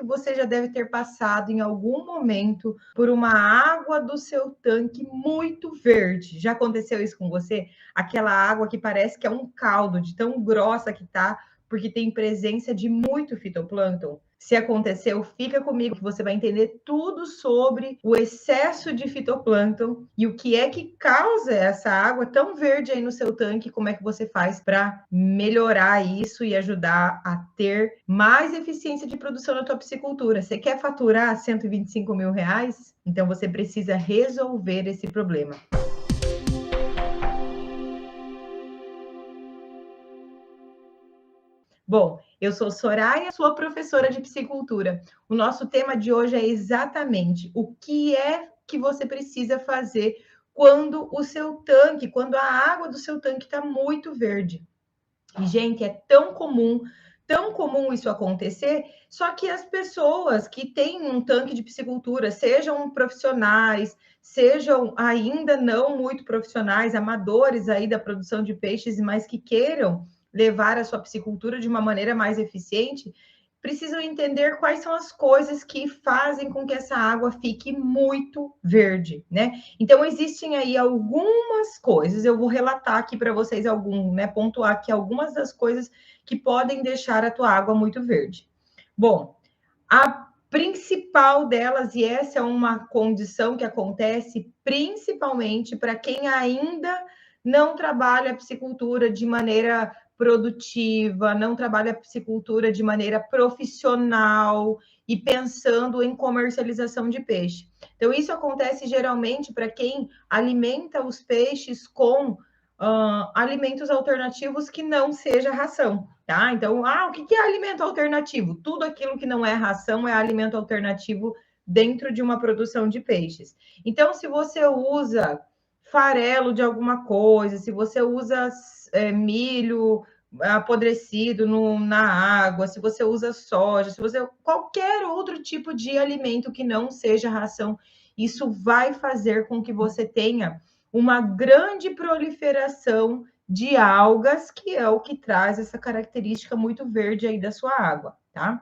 você já deve ter passado em algum momento por uma água do seu tanque muito verde. Já aconteceu isso com você? Aquela água que parece que é um caldo, de tão grossa que tá, porque tem presença de muito fitoplâncton. Se aconteceu, fica comigo que você vai entender tudo sobre o excesso de fitoplâncton e o que é que causa essa água tão verde aí no seu tanque, como é que você faz para melhorar isso e ajudar a ter mais eficiência de produção na tua piscicultura. Você quer faturar R$125 mil? Então você precisa resolver esse problema. Bom, eu sou Soraya, sua professora de piscicultura. O nosso tema de hoje é exatamente o que é que você precisa fazer quando o seu tanque, quando a água do seu tanque está muito verde. E, gente, é tão comum isso acontecer, só que as pessoas que têm um tanque de piscicultura, sejam profissionais, sejam ainda não muito profissionais, amadores aí da produção de peixes, mas que queiram levar a sua piscicultura de uma maneira mais eficiente, precisam entender quais são as coisas que fazem com que essa água fique muito verde, né? Então, existem aí algumas coisas, eu vou relatar aqui para vocês pontuar aqui algumas das coisas que podem deixar a tua água muito verde. Bom, a principal delas, e essa é uma condição que acontece principalmente para quem ainda não trabalha a piscicultura de maneira produtiva, não trabalha a piscicultura de maneira profissional e pensando em comercialização de peixe. Então, isso acontece geralmente para quem alimenta os peixes com alimentos alternativos que não seja ração, tá? Então, o que é alimento alternativo? Tudo aquilo que não é ração é alimento alternativo dentro de uma produção de peixes. Então, se você usa farelo de alguma coisa, se você usa milho apodrecido na água, se você usa soja, se você qualquer outro tipo de alimento que não seja ração, isso vai fazer com que você tenha uma grande proliferação de algas, que é o que traz essa característica muito verde aí da sua água, tá?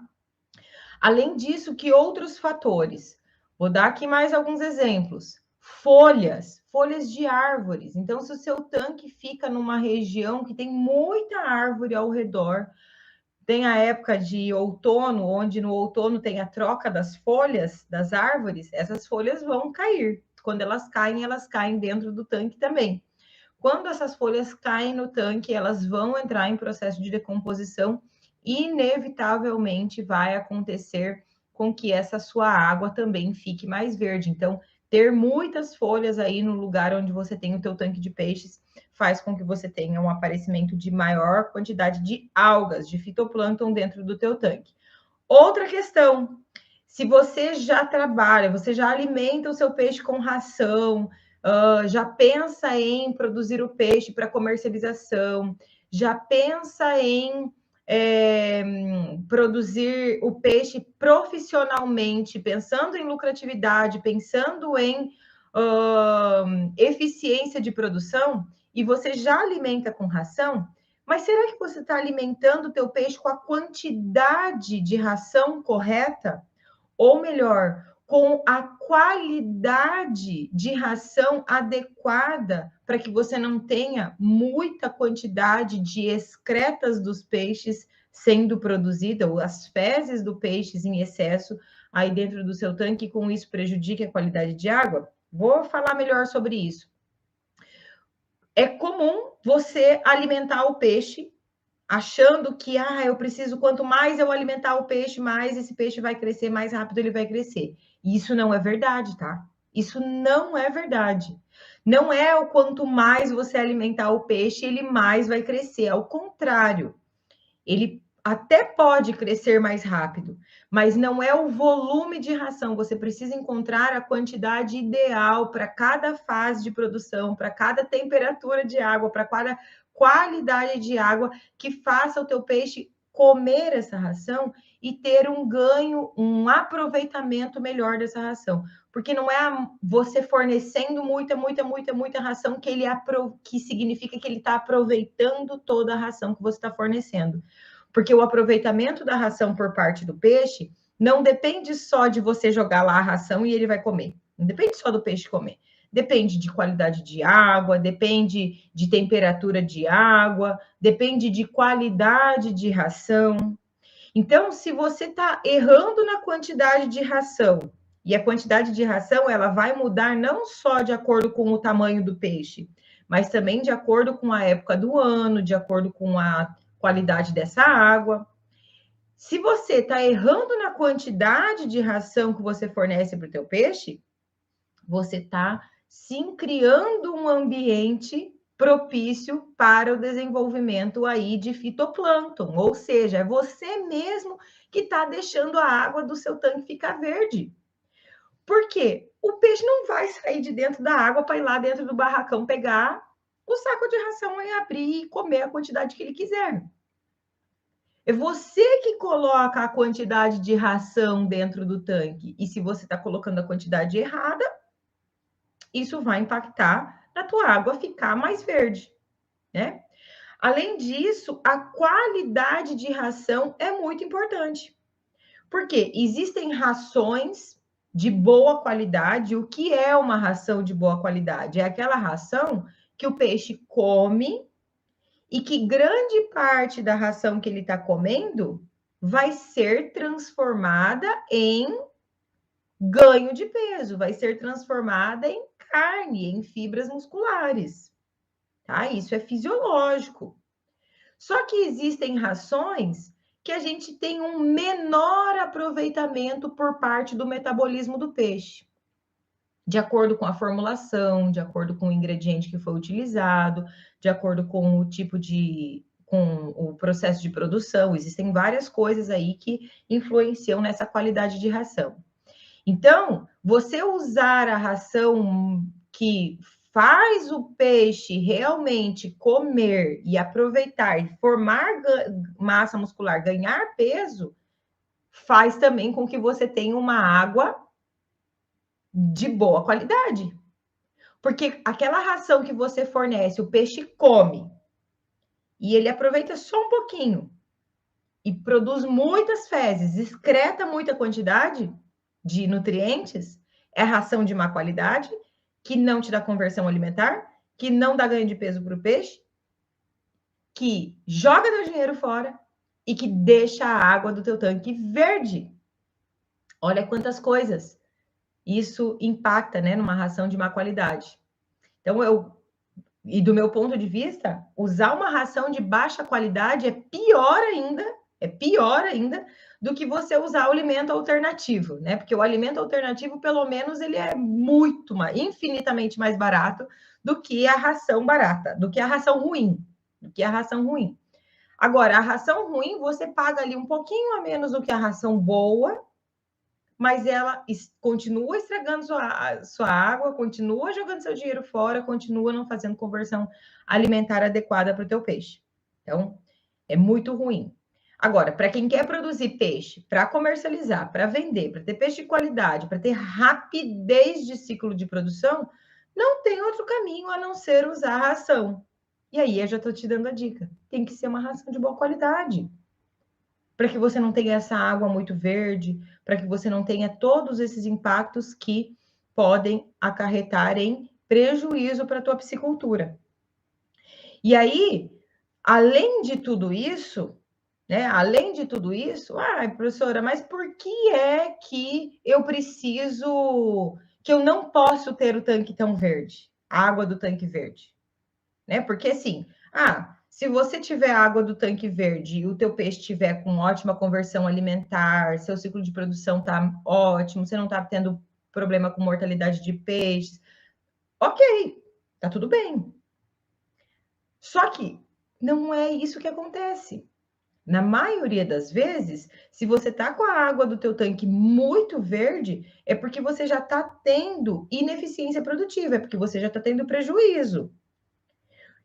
Além disso, que outros fatores? Vou dar aqui mais alguns exemplos. Folhas de árvores. Então, se o seu tanque fica numa região que tem muita árvore ao redor, tem a época de outono, onde no outono tem a troca das folhas das árvores, essas folhas vão cair. Quando elas caem dentro do tanque também. Quando essas folhas caem no tanque, elas vão entrar em processo de decomposição e inevitavelmente vai acontecer com que essa sua água também fique mais verde. Então, ter muitas folhas aí no lugar onde você tem o teu tanque de peixes faz com que você tenha um aparecimento de maior quantidade de algas, de fitoplâncton dentro do teu tanque. Outra questão, se você já trabalha, você já alimenta o seu peixe com ração, já pensa em produzir o peixe para comercialização, já pensa em produzir o peixe profissionalmente, pensando em lucratividade, pensando em eficiência de produção, e você já alimenta com ração, mas será que você está alimentando o teu peixe com a quantidade de ração correta? Ou melhor, com a qualidade de ração adequada para que você não tenha muita quantidade de excretas dos peixes sendo produzida, ou as fezes do peixe em excesso aí dentro do seu tanque, e com isso prejudique a qualidade de água? Vou falar melhor sobre isso. É comum você alimentar o peixe achando que eu preciso, quanto mais eu alimentar o peixe, mais esse peixe vai crescer, mais rápido ele vai crescer. E isso não é verdade, tá? Isso não é verdade. Não é o quanto mais você alimentar o peixe, ele mais vai crescer. Ao contrário, ele até pode crescer mais rápido, mas não é o volume de ração. Você precisa encontrar a quantidade ideal para cada fase de produção, para cada temperatura de água, para cada qualidade de água que faça o teu peixe comer essa ração e ter um ganho, um aproveitamento melhor dessa ração. Porque não é você fornecendo muita ração que significa que ele está aproveitando toda a ração que você está fornecendo. Porque o aproveitamento da ração por parte do peixe não depende só de você jogar lá a ração e ele vai comer. Não depende só do peixe comer. Depende de qualidade de água, depende de temperatura de água, depende de qualidade de ração. Então, se você está errando na quantidade de ração, e a quantidade de ração ela vai mudar não só de acordo com o tamanho do peixe, mas também de acordo com a época do ano, de acordo com a qualidade dessa água. Se você está errando na quantidade de ração que você fornece para o teu peixe, você está sim criando um ambiente propício para o desenvolvimento aí de fitoplâncton, ou seja, é você mesmo que está deixando a água do seu tanque ficar verde. Por quê? O peixe não vai sair de dentro da água para ir lá dentro do barracão pegar o saco de ração e abrir e comer a quantidade que ele quiser. É você que coloca a quantidade de ração dentro do tanque. E se você está colocando a quantidade errada, isso vai impactar na tua água ficar mais verde, né? Além disso, a qualidade de ração é muito importante. Porque existem rações de boa qualidade. O que é uma ração de boa qualidade? É aquela ração que o peixe come e que grande parte da ração que ele está comendo vai ser transformada em ganho de peso, vai ser transformada em carne, em fibras musculares, tá? Isso é fisiológico. Só que existem rações que a gente tem um menor aproveitamento por parte do metabolismo do peixe, de acordo com a formulação, de acordo com o ingrediente que foi utilizado, de acordo com o tipo de, com o processo de produção. Existem várias coisas aí que influenciam nessa qualidade de ração. Então, você usar a ração que faz o peixe realmente comer e aproveitar e formar massa muscular, ganhar peso, faz também com que você tenha uma água de boa qualidade. Porque aquela ração que você fornece, o peixe come e ele aproveita só um pouquinho e produz muitas fezes, excreta muita quantidade de nutrientes, é ração de má qualidade, que não te dá conversão alimentar, que não dá ganho de peso para o peixe, que joga teu dinheiro fora e que deixa a água do teu tanque verde. Olha quantas coisas isso impacta, né, numa ração de má qualidade. Então, e do meu ponto de vista, usar uma ração de baixa qualidade é pior ainda do que você usar o alimento alternativo, né? Porque o alimento alternativo, pelo menos, ele é infinitamente mais barato do que a ração barata, do que a ração ruim, Agora, a ração ruim, você paga ali um pouquinho a menos do que a ração boa, mas ela continua estragando sua água, continua jogando seu dinheiro fora, continua não fazendo conversão alimentar adequada para o teu peixe. Então, é muito ruim. Agora, para quem quer produzir peixe, para comercializar, para vender, para ter peixe de qualidade, para ter rapidez de ciclo de produção, não tem outro caminho a não ser usar a ração. E aí, eu já estou te dando a dica. Tem que ser uma ração de boa qualidade. Para que você não tenha essa água muito verde, para que você não tenha todos esses impactos que podem acarretar em prejuízo para a tua piscicultura. E aí, além de tudo isso, né? Professora, mas por que é que eu preciso, que eu não posso ter o tanque tão verde, a água do tanque verde, né? Porque assim, se você tiver água do tanque verde e o teu peixe tiver com ótima conversão alimentar, seu ciclo de produção tá ótimo, você não tá tendo problema com mortalidade de peixes, ok, tá tudo bem. Só que não é isso que acontece. Na maioria das vezes, se você tá com a água do teu tanque muito verde, é porque você já tá tendo ineficiência produtiva, é porque você já tá tendo prejuízo.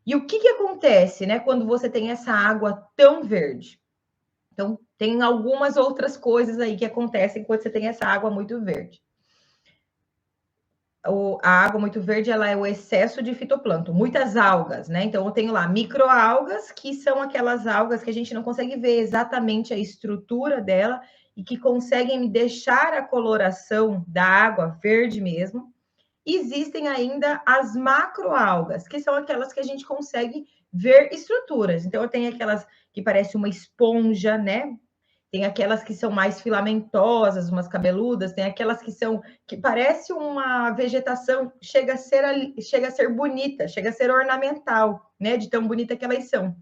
E o que acontece, né, quando você tem essa água tão verde? Então, tem algumas outras coisas aí que acontecem quando você tem essa água muito verde. A água muito verde, ela é o excesso de fitoplâncton, muitas algas, né? Então, eu tenho lá microalgas, que são aquelas algas que a gente não consegue ver exatamente a estrutura dela e que conseguem deixar a coloração da água verde mesmo. Existem ainda as macroalgas, que são aquelas que a gente consegue ver estruturas. Então, eu tenho aquelas que parecem uma esponja, né? Tem aquelas que são mais filamentosas, umas cabeludas, tem aquelas que parece uma vegetação, chega a ser bonita, chega a ser ornamental, né? De tão bonita que elas são.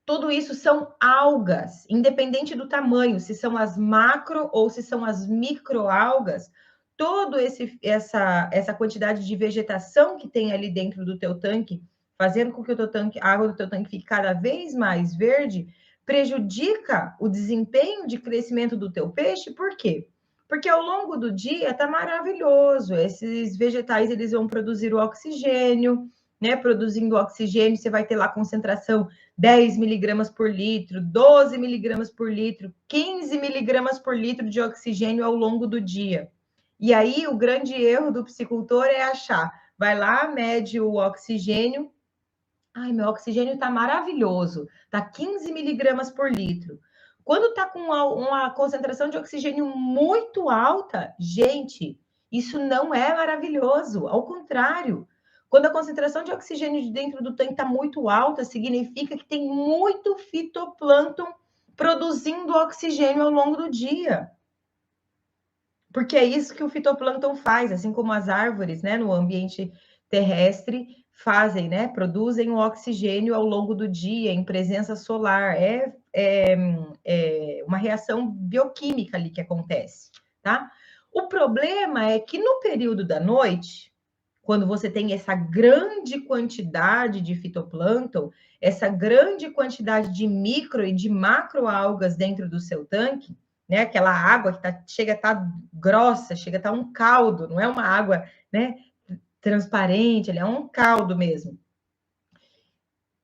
Tudo isso são algas, independente do tamanho, se são as macro ou se são as microalgas, toda essa quantidade de vegetação que tem ali dentro do teu tanque, fazendo com que a água do teu tanque fique cada vez mais verde, prejudica o desempenho de crescimento do teu peixe. Por quê? Porque ao longo do dia está maravilhoso. Esses vegetais eles vão produzir o oxigênio, né? Produzindo oxigênio, você vai ter lá concentração 10 miligramas por litro, 12 miligramas por litro, 15 miligramas por litro de oxigênio ao longo do dia. E aí, o grande erro do piscicultor é achar, vai lá, mede o oxigênio, ai, meu oxigênio está maravilhoso, está 15 miligramas por litro. Quando está com uma concentração de oxigênio muito alta, gente, isso não é maravilhoso, ao contrário. Quando a concentração de oxigênio de dentro do tanque está muito alta, significa que tem muito fitoplâncton produzindo oxigênio ao longo do dia. Porque é isso que o fitoplâncton faz, assim como as árvores, né, no ambiente terrestre fazem, né, produzem o oxigênio ao longo do dia em presença solar. É uma reação bioquímica ali que acontece, tá? O problema é que no período da noite, quando você tem essa grande quantidade de fitoplâncton, essa grande quantidade de micro e de macroalgas dentro do seu tanque, né? Aquela água que chega a estar grossa, chega a estar um caldo, não é uma água, né, transparente, ele é um caldo mesmo.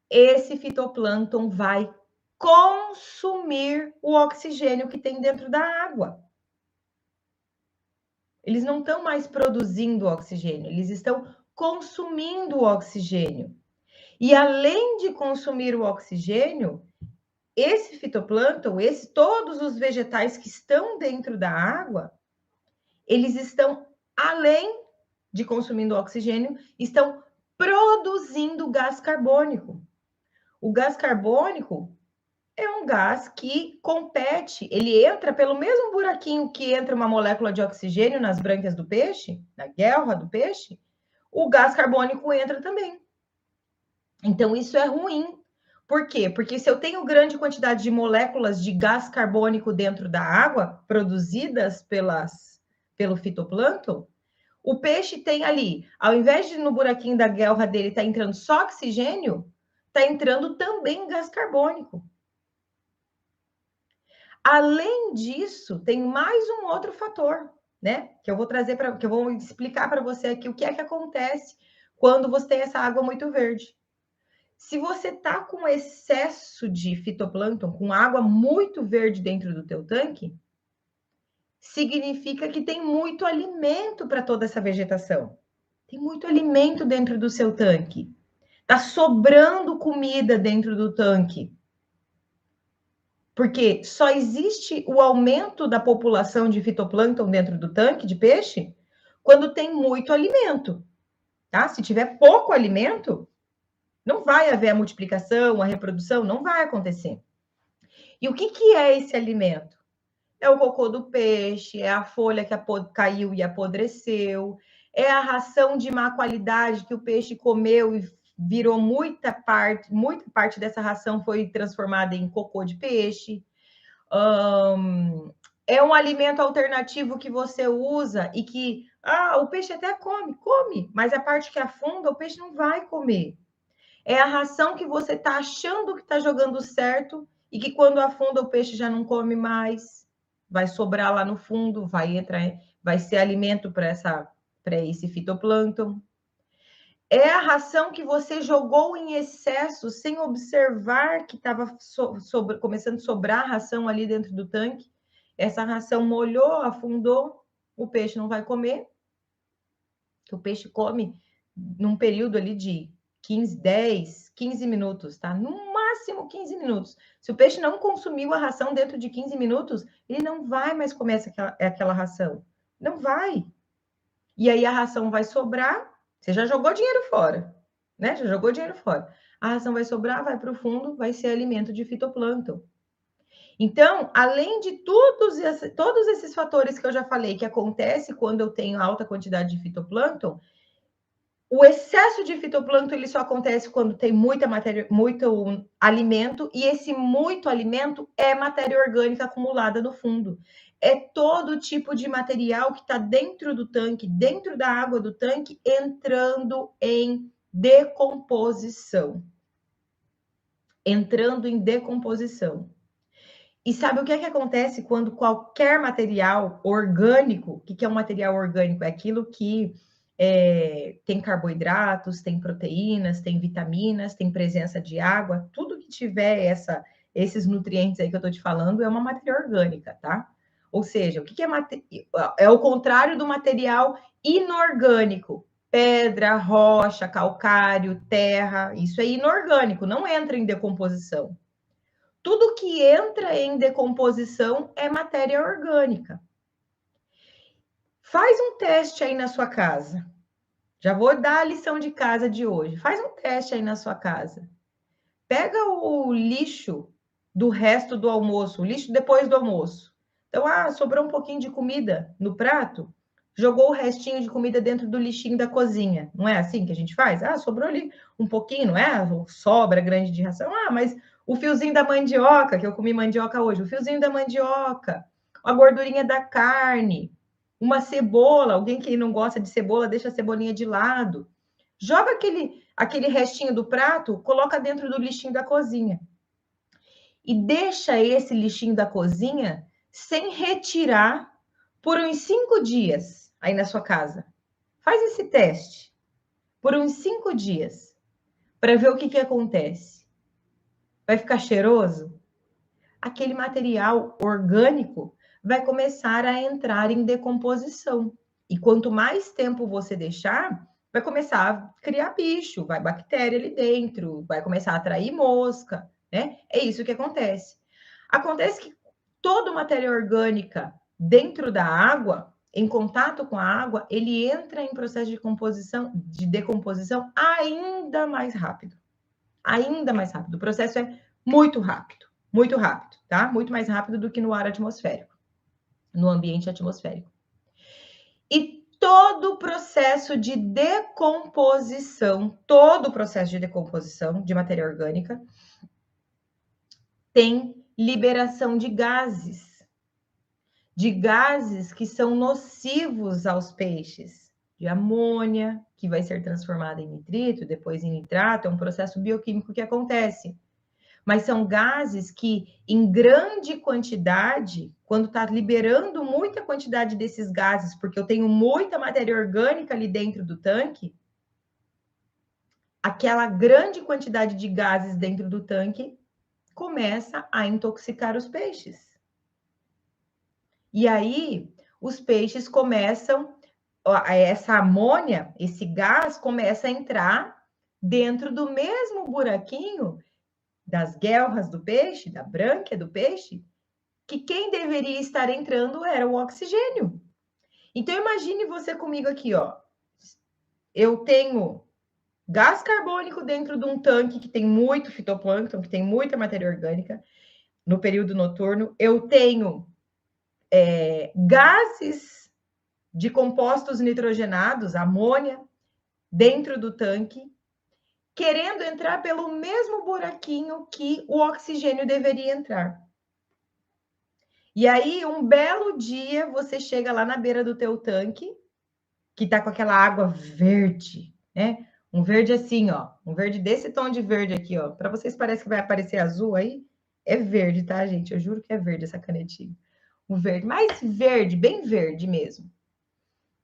Esse fitoplâncton vai consumir o oxigênio que tem dentro da água. Eles não estão mais produzindo oxigênio, eles estão consumindo o oxigênio. E além de consumir o oxigênio, esse fitoplâncton, todos os vegetais que estão dentro da água, eles estão, além de consumindo oxigênio, estão produzindo gás carbônico. O gás carbônico é um gás que compete, ele entra pelo mesmo buraquinho que entra uma molécula de oxigênio nas brânquias do peixe, na guelra do peixe, o gás carbônico entra também. Então, isso é ruim. Por quê? Porque se eu tenho grande quantidade de moléculas de gás carbônico dentro da água, produzidas pelo fitoplâncton, o peixe tem ali, ao invés de no buraquinho da guelra dele estar entrando só oxigênio, está entrando também gás carbônico. Além disso, tem mais um outro fator, né? Que eu vou que eu vou explicar para você aqui o que é que acontece quando você tem essa água muito verde. Se você está com excesso de fitoplâncton, com água muito verde dentro do teu tanque, significa que tem muito alimento para toda essa vegetação. Tem muito alimento dentro do seu tanque. Está sobrando comida dentro do tanque. Porque só existe o aumento da população de fitoplâncton dentro do tanque de peixe quando tem muito alimento. Tá? Se tiver pouco alimento, não vai haver a multiplicação, a reprodução, não vai acontecer. E o que é esse alimento? É o cocô do peixe, é a folha que caiu e apodreceu, é a ração de má qualidade que o peixe comeu e virou muita parte dessa ração foi transformada em cocô de peixe. É um alimento alternativo que você usa e que o peixe até come, mas a parte que afunda, o peixe não vai comer. É a ração que você está achando que está jogando certo e que quando afunda o peixe já não come mais, vai sobrar lá no fundo, vai ser alimento para esse fitoplâncton. É a ração que você jogou em excesso sem observar que estava começando a sobrar ração ali dentro do tanque. Essa ração molhou, afundou, o peixe não vai comer. O peixe come num período ali de 15 minutos, tá? No máximo 15 minutos. Se o peixe não consumiu a ração dentro de 15 minutos, ele não vai mais comer aquela ração. Não vai. E aí a ração vai sobrar, você já jogou dinheiro fora, né? Já jogou dinheiro fora. A ração vai sobrar, vai para o fundo, vai ser alimento de fitoplâncton. Então, além de todos esses fatores que eu já falei que acontece quando eu tenho alta quantidade de fitoplâncton, o excesso de fitoplâncton ele só acontece quando tem muita matéria, muito alimento, e esse muito alimento é matéria orgânica acumulada no fundo. É todo tipo de material que está dentro do tanque, dentro da água do tanque, entrando em decomposição. Entrando em decomposição. E sabe o que é que acontece quando qualquer material orgânico, o que é um material orgânico? É aquilo que tem carboidratos, tem proteínas, tem vitaminas, tem presença de água, tudo que tiver esses nutrientes aí que eu tô te falando é uma matéria orgânica, tá? Ou seja, o que é o contrário do material inorgânico. Pedra, rocha, calcário, terra, isso é inorgânico, não entra em decomposição. Tudo que entra em decomposição é matéria orgânica. Faz um teste aí na sua casa. Já vou dar a lição de casa de hoje. Faz um teste aí na sua casa. Pega o lixo do resto do almoço, o lixo depois do almoço. Então, sobrou um pouquinho de comida no prato, jogou o restinho de comida dentro do lixinho da cozinha. Não é assim que a gente faz? Sobrou ali um pouquinho, não é? Sobra grande de ração. Mas o fiozinho da mandioca, que eu comi mandioca hoje, o fiozinho da mandioca, a gordurinha da carne, uma cebola, alguém que não gosta de cebola, deixa a cebolinha de lado. Joga aquele restinho do prato, coloca dentro do lixinho da cozinha. E deixa esse lixinho da cozinha sem retirar por uns 5 dias aí na sua casa. Faz esse teste por uns 5 dias para ver o que acontece. Vai ficar cheiroso? Aquele material orgânico vai começar a entrar em decomposição. E quanto mais tempo você deixar, vai começar a criar bicho, vai bactéria ali dentro, vai começar a atrair mosca, né? É isso que acontece. Acontece que toda matéria orgânica dentro da água, em contato com a água, ele entra em processo de decomposição ainda mais rápido. Ainda mais rápido. O processo é muito rápido, tá? Muito mais rápido do que no ar atmosférico, no ambiente atmosférico. E todo o processo de decomposição, de matéria orgânica, tem liberação de gases que são nocivos aos peixes, de amônia, que vai ser transformada em nitrito, depois em nitrato, é um processo bioquímico que acontece. Mas são gases que, em grande quantidade, quando está liberando muita quantidade desses gases, porque eu tenho muita matéria orgânica ali dentro do tanque, aquela grande quantidade de gases dentro do tanque começa a intoxicar os peixes. E aí, os peixes começam, essa amônia, esse gás começa a entrar dentro do mesmo buraquinho das guelras do peixe, da brânquia do peixe, que quem deveria estar entrando era o oxigênio. Então, imagine você comigo aqui, ó. Eu tenho gás carbônico dentro de um tanque que tem muito fitoplâncton, que tem muita matéria orgânica no período noturno. Eu tenho gases de compostos nitrogenados, amônia, dentro do tanque, querendo entrar pelo mesmo buraquinho que o oxigênio deveria entrar. E aí, um belo dia, você chega lá na beira do teu tanque, que tá com aquela água verde, né? Um verde assim, ó. Um verde desse tom de verde aqui, ó. Para vocês parece que vai aparecer azul aí. É verde, tá, gente? Eu juro que é verde essa canetinha. Um verde, mais verde, bem verde mesmo.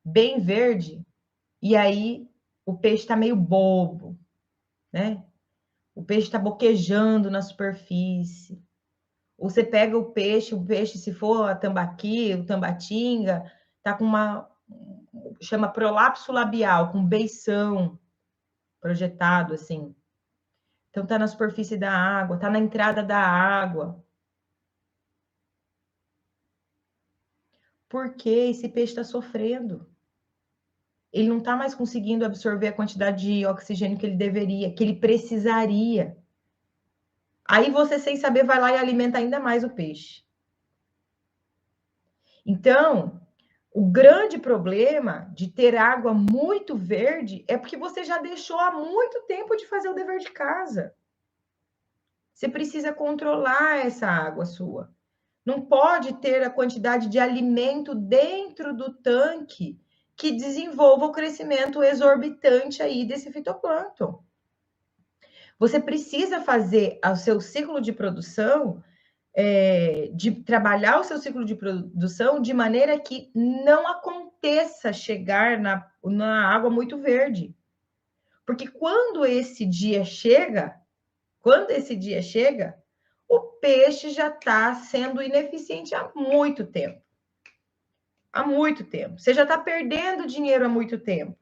Bem verde. E aí, o peixe tá meio bobo, né? O peixe tá boquejando na superfície. Ou você pega o peixe, se for a tambaqui, o tambatinga, tá com chama prolapso labial, com beição projetado, assim. Então, está na superfície da água, está na entrada da água. Por que esse peixe está sofrendo? Ele não está mais conseguindo absorver a quantidade de oxigênio que ele deveria, que ele precisaria. Aí você, sem saber, vai lá e alimenta ainda mais o peixe. Então, o grande problema de ter água muito verde é porque você já deixou há muito tempo de fazer o dever de casa. Você precisa controlar essa água sua. Não pode ter a quantidade de alimento dentro do tanque que desenvolva o crescimento exorbitante aí desse fitoplâncton. Você precisa fazer o seu ciclo de produção, de trabalhar o seu ciclo de produção de maneira que não aconteça chegar na água muito verde. Porque quando esse dia chega, o peixe já está sendo ineficiente há muito tempo. Há muito tempo. Você já está perdendo dinheiro há muito tempo.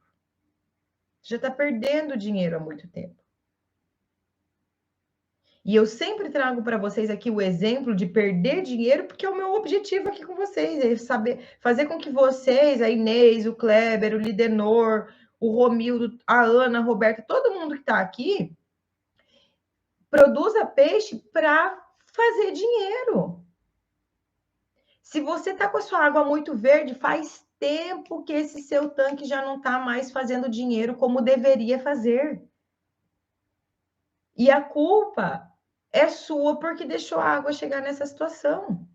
E eu sempre trago para vocês aqui o exemplo de perder dinheiro, porque é o meu objetivo aqui com vocês, é saber fazer com que vocês, a Inês, o Kleber, o Lidenor, o Romildo, a Ana, a Roberta, todo mundo que está aqui, produza peixe para fazer dinheiro. Se você está com a sua água muito verde, faz tempo que esse seu tanque já não está mais fazendo dinheiro como deveria fazer. E a culpa é sua porque deixou a água chegar nessa situação.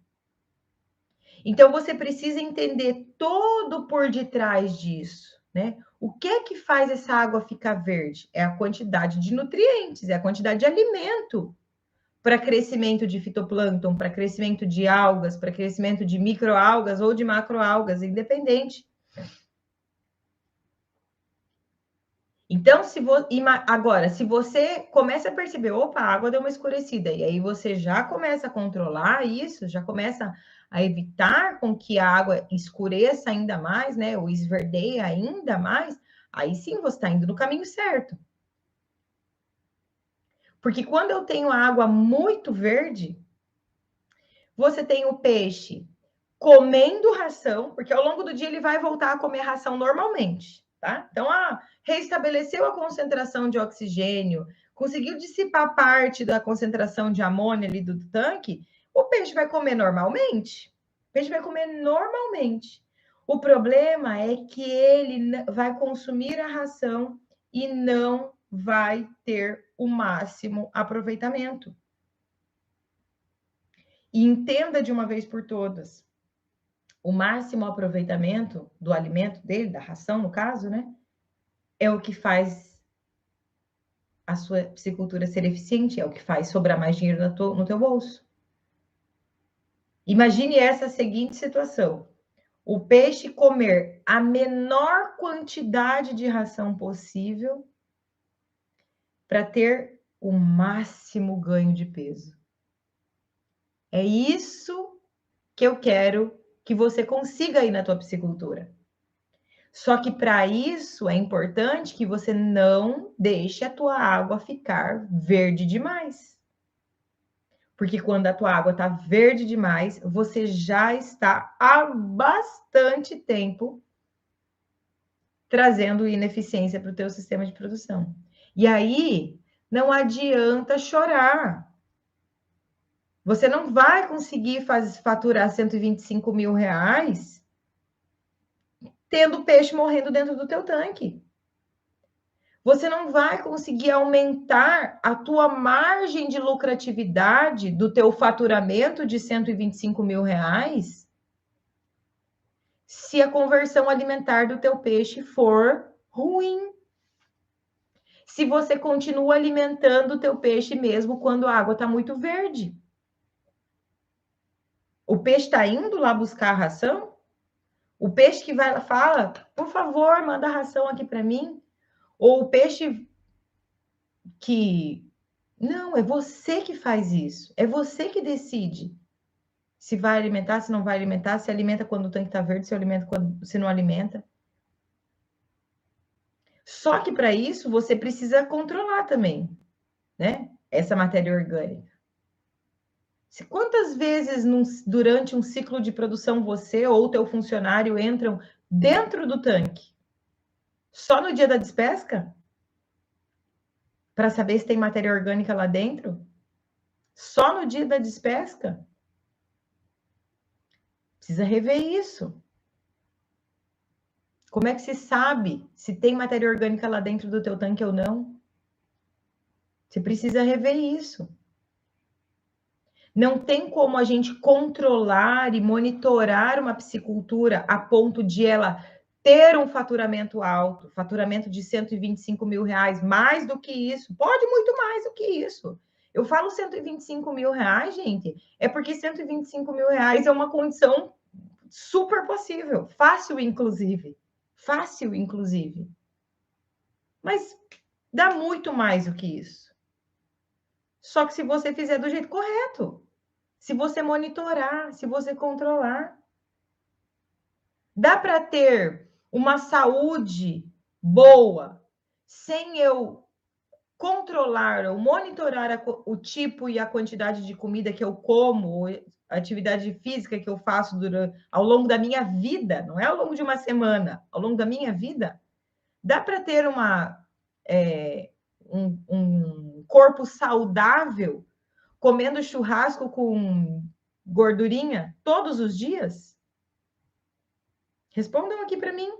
Então, você precisa entender todo por detrás disso, né? O que é que faz essa água ficar verde? É a quantidade de nutrientes, é a quantidade de alimento para crescimento de fitoplâncton, para crescimento de algas, para crescimento de microalgas ou de macroalgas, independente. Então, agora, se você começa a perceber, opa, a água deu uma escurecida, e aí você já começa a controlar isso, já começa a evitar com que a água escureça ainda mais, né, ou esverdeie ainda mais, aí sim você está indo no caminho certo. Porque quando eu tenho a água muito verde, você tem o peixe comendo ração, porque ao longo do dia ele vai voltar a comer ração normalmente, tá? Então, reestabeleceu a concentração de oxigênio, conseguiu dissipar parte da concentração de amônia ali do tanque, o peixe vai comer normalmente. O peixe vai comer normalmente. O problema é que ele vai consumir a ração e não vai ter o máximo aproveitamento. E entenda de uma vez por todas, o máximo aproveitamento do alimento dele, da ração no caso, né? É o que faz a sua piscicultura ser eficiente, é o que faz sobrar mais dinheiro no teu bolso. Imagine essa seguinte situação: o peixe comer a menor quantidade de ração possível para ter o máximo ganho de peso. É isso que eu quero que você consiga aí na tua piscicultura. Só que para isso é importante que você não deixe a tua água ficar verde demais. Porque quando a tua água está verde demais, você já está há bastante tempo trazendo ineficiência para o teu sistema de produção. E aí, não adianta chorar. Você não vai conseguir faturar 125 mil reais tendo peixe morrendo dentro do teu tanque. Você não vai conseguir aumentar a tua margem de lucratividade do teu faturamento de 125 mil reais se a conversão alimentar do teu peixe for ruim. Se você continua alimentando o teu peixe mesmo quando a água está muito verde. O peixe está indo lá buscar a ração? O peixe que vai lá fala, por favor, manda a ração aqui para mim? Ou o peixe que... Não, é você que faz isso. É você que decide se vai alimentar, se não vai alimentar, se alimenta quando o tanque está verde, se não alimenta. Só que para isso você precisa controlar também. né? Essa matéria orgânica. Quantas vezes durante um ciclo de produção você ou teu funcionário entram dentro do tanque? Só no dia da despesca? Para saber se tem matéria orgânica lá dentro? Só no dia da despesca? Precisa rever isso. Como é que se sabe se tem matéria orgânica lá dentro do teu tanque ou não? Você precisa rever isso. Não tem como a gente controlar e monitorar uma piscicultura a ponto de ela ter um faturamento alto, faturamento de 125 mil reais, mais do que isso, pode muito mais do que isso. Eu falo 125 mil reais, gente, é porque 125 mil reais é uma condição super possível, fácil, inclusive. Fácil, inclusive. Mas dá muito mais do que isso. Só que se você fizer do jeito correto, se você monitorar, se você controlar, dá para ter uma saúde boa sem eu controlar ou monitorar o tipo e a quantidade de comida que eu como, a atividade física que eu faço ao longo da minha vida, não é ao longo de uma semana, ao longo da minha vida, dá para ter um corpo saudável comendo churrasco com gordurinha todos os dias? Respondam aqui para mim.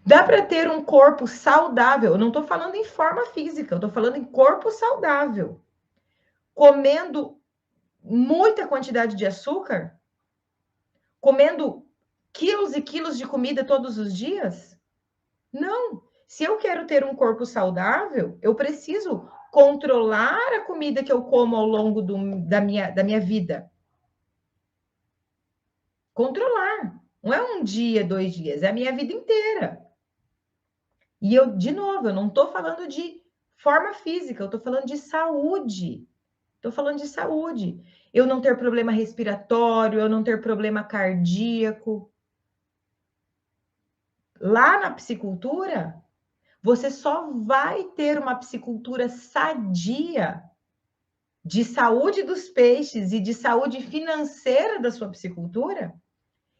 Dá para ter um corpo saudável? Eu não estou falando em forma física, eu estou falando em corpo saudável. Comendo muita quantidade de açúcar? Comendo quilos e quilos de comida todos os dias? Não. Se eu quero ter um corpo saudável, eu preciso controlar a comida que eu como ao longo da minha vida. Controlar. Não é um dia, 2 dias, é a minha vida inteira. E eu, de novo, eu não estou falando de forma física, eu estou falando de saúde. Estou falando de saúde. Eu não ter problema respiratório, eu não ter problema cardíaco. Lá na piscicultura, você só vai ter uma piscicultura sadia de saúde dos peixes e de saúde financeira da sua piscicultura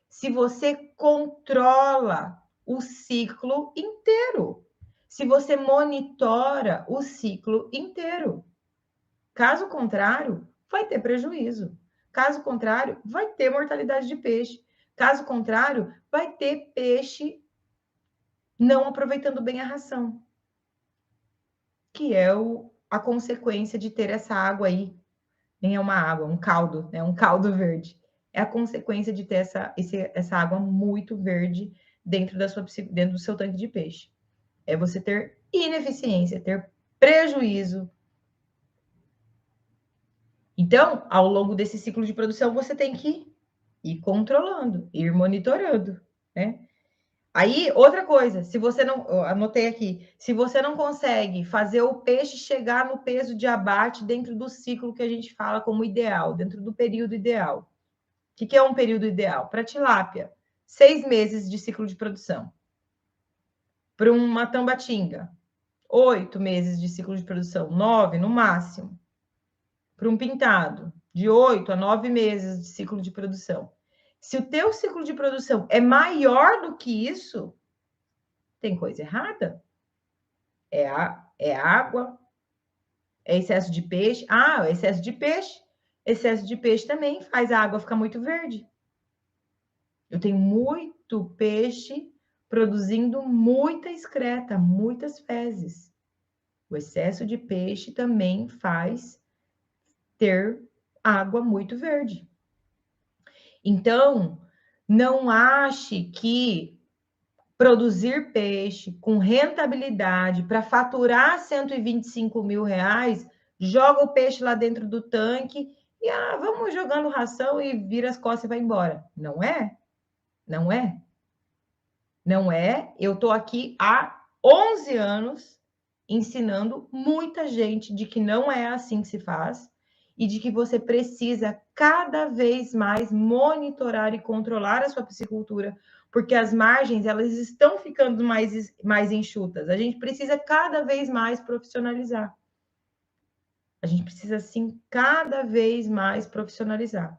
se você controla o ciclo inteiro, se você monitora o ciclo inteiro. Caso contrário, vai ter prejuízo. Caso contrário, vai ter mortalidade de peixe. Caso contrário, vai ter peixe não aproveitando bem a ração, que é a consequência de ter essa água aí. Nem é uma água, é um caldo, né? Um caldo verde. É a consequência de ter essa água muito verde dentro do seu tanque de peixe. É você ter ineficiência, ter prejuízo. Então, ao longo desse ciclo de produção, você tem que ir controlando, ir monitorando, né? Aí, outra coisa, se você não, eu anotei aqui, se você não consegue fazer o peixe chegar no peso de abate dentro do ciclo que a gente fala como ideal, dentro do período ideal. O que é um período ideal? Para tilápia, 6 meses de ciclo de produção. Para uma tambatinga, 8 meses de ciclo de produção, 9 no máximo. Para um pintado, de 8 a 9 meses de ciclo de produção. Se o teu ciclo de produção é maior do que isso, tem coisa errada. É água, é excesso de peixe. Ah, excesso de peixe. Excesso de peixe também faz a água ficar muito verde. Eu tenho muito peixe produzindo muita excreta, muitas fezes. O excesso de peixe também faz ter água muito verde. Então, não ache que produzir peixe com rentabilidade para faturar 125 mil reais, joga o peixe lá dentro do tanque e vamos jogando ração e vira as costas e vai embora. Não é? Não é? Não é. Eu estou aqui há 11 anos ensinando muita gente de que não é assim que se faz e de que você precisa cada vez mais monitorar e controlar a sua piscicultura, porque as margens elas estão ficando mais enxutas. A gente precisa cada vez mais profissionalizar. A gente precisa, sim, cada vez mais profissionalizar.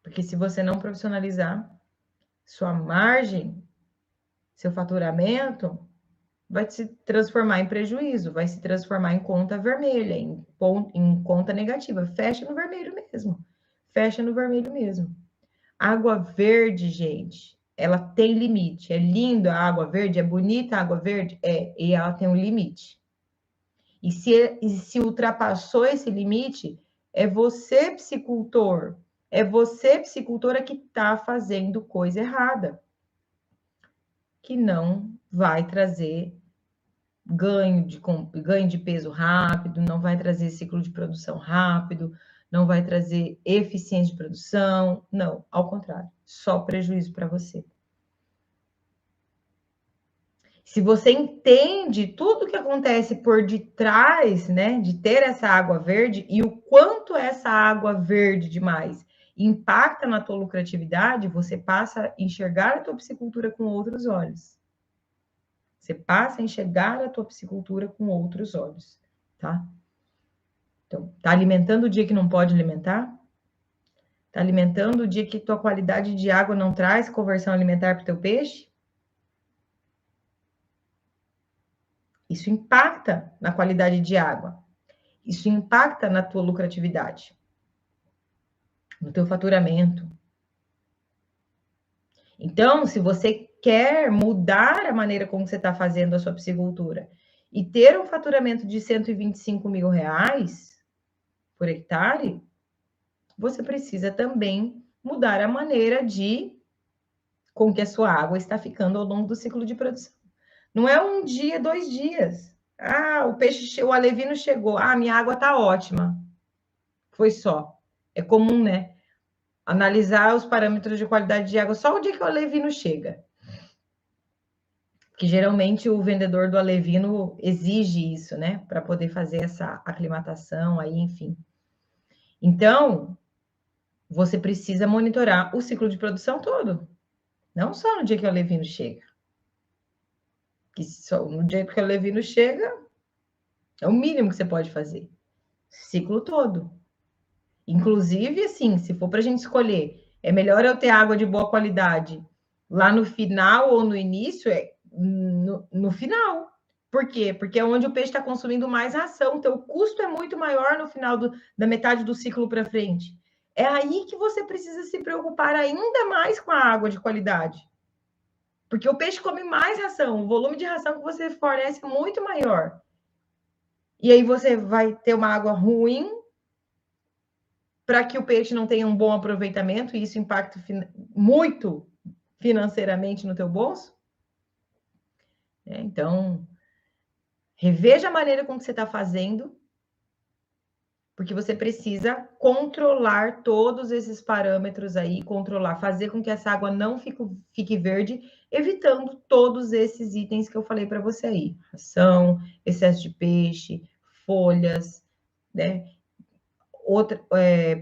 Porque se você não profissionalizar, sua margem, seu faturamento vai se transformar em prejuízo, vai se transformar em conta vermelha, em conta negativa. Fecha no vermelho mesmo. Fecha no vermelho mesmo. Água verde, gente, ela tem limite. É linda a água verde, é bonita a água verde? É, e ela tem um limite. E se ultrapassou esse limite, é você, psicultor, é você, psicultora, que está fazendo coisa errada, que não vai trazer ganho de peso rápido, não vai trazer ciclo de produção rápido, não vai trazer eficiência de produção, não, ao contrário, só prejuízo para você. Se você entende tudo o que acontece por detrás, né, de ter essa água verde e o quanto essa água verde demais impacta na tua lucratividade, você passa a enxergar a tua piscicultura com outros olhos. Você passa a enxergar a tua piscicultura com outros olhos, tá? Então, tá alimentando o dia que não pode alimentar? Tá alimentando o dia que tua qualidade de água não traz conversão alimentar para o teu peixe? Isso impacta na qualidade de água. Isso impacta na tua lucratividade, no teu faturamento. Então, se você quer mudar a maneira como você está fazendo a sua piscicultura e ter um faturamento de R$125.000 por hectare, você precisa também mudar a maneira com que a sua água está ficando ao longo do ciclo de produção. Não é um dia, 2 dias. Ah, o alevino chegou. Ah, minha água está ótima. Foi só. É comum, né? Analisar os parâmetros de qualidade de água só o dia que o alevino chega. Que geralmente o vendedor do alevino exige isso, né? Para poder fazer essa aclimatação aí, enfim. Então, você precisa monitorar o ciclo de produção todo. Não só no dia que o alevino chega. Que só no dia que o alevino chega, é o mínimo que você pode fazer. Ciclo todo. Inclusive, assim, se for para a gente escolher, é melhor eu ter água de boa qualidade lá no final ou no início, no final. Por quê? Porque é onde o peixe está consumindo mais ração, então o custo é muito maior no final da metade do ciclo para frente. É aí que você precisa se preocupar ainda mais com a água de qualidade. Porque o peixe come mais ração, o volume de ração que você fornece é muito maior. E aí você vai ter uma água ruim para que o peixe não tenha um bom aproveitamento e isso impacta muito financeiramente no teu bolso. Então, reveja a maneira como você está fazendo, porque você precisa controlar todos esses parâmetros aí, fazer com que essa água não fique verde, evitando todos esses itens que eu falei para você aí. Ração, excesso de peixe, folhas, né?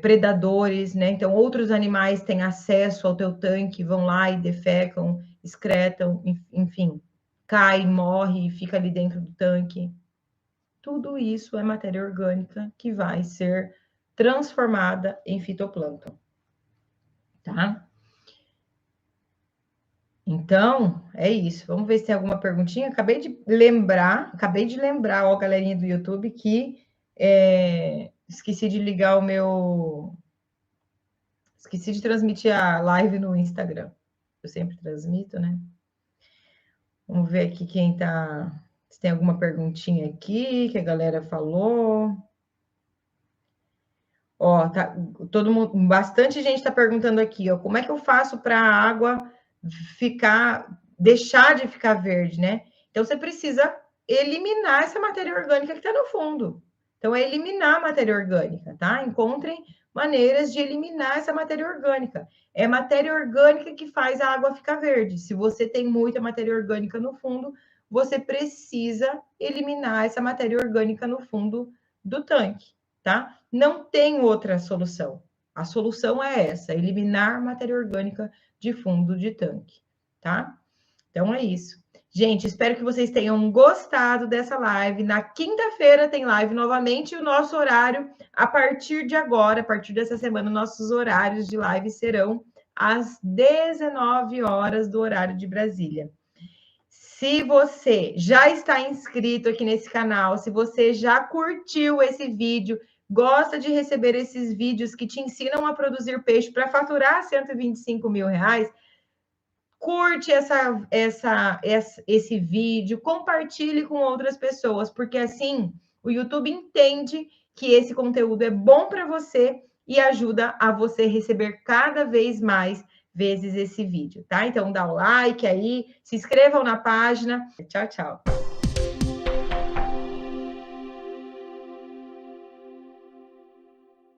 Predadores, né? Então, outros animais têm acesso ao teu tanque, vão lá e defecam, excretam, enfim, cai, morre e fica ali dentro do tanque. Tudo isso é matéria orgânica que vai ser transformada em fitoplâncton, tá? Então, é isso. Vamos ver se tem alguma perguntinha. Acabei de lembrar, ó, galerinha do YouTube, que esqueci de ligar Esqueci de transmitir a live no Instagram. Eu sempre transmito, né? Vamos ver aqui quem tá... Se tem alguma perguntinha aqui que a galera falou. Ó, tá, todo mundo, bastante gente está perguntando aqui, ó, como é que eu faço para a água deixar de ficar verde, né? Então, você precisa eliminar essa matéria orgânica que está no fundo. Então, é eliminar a matéria orgânica, tá? Encontrem maneiras de eliminar essa matéria orgânica. É matéria orgânica que faz a água ficar verde. Se você tem muita matéria orgânica no fundo, você precisa eliminar essa matéria orgânica no fundo do tanque, tá? Não tem outra solução. A solução é essa, eliminar matéria orgânica de fundo de tanque, tá? Então, é isso. Gente, espero que vocês tenham gostado dessa live. Na quinta-feira tem live novamente e o nosso horário, a partir de agora, a partir dessa semana, nossos horários de live serão às 19 horas do horário de Brasília. Se você já está inscrito aqui nesse canal, se você já curtiu esse vídeo, gosta de receber esses vídeos que te ensinam a produzir peixe para faturar 125 mil reais, curte esse vídeo, compartilhe com outras pessoas, porque assim o YouTube entende que esse conteúdo é bom para você e ajuda a você receber cada vez mais vezes esse vídeo, tá? Então dá o like aí, se inscrevam na página. Tchau, tchau.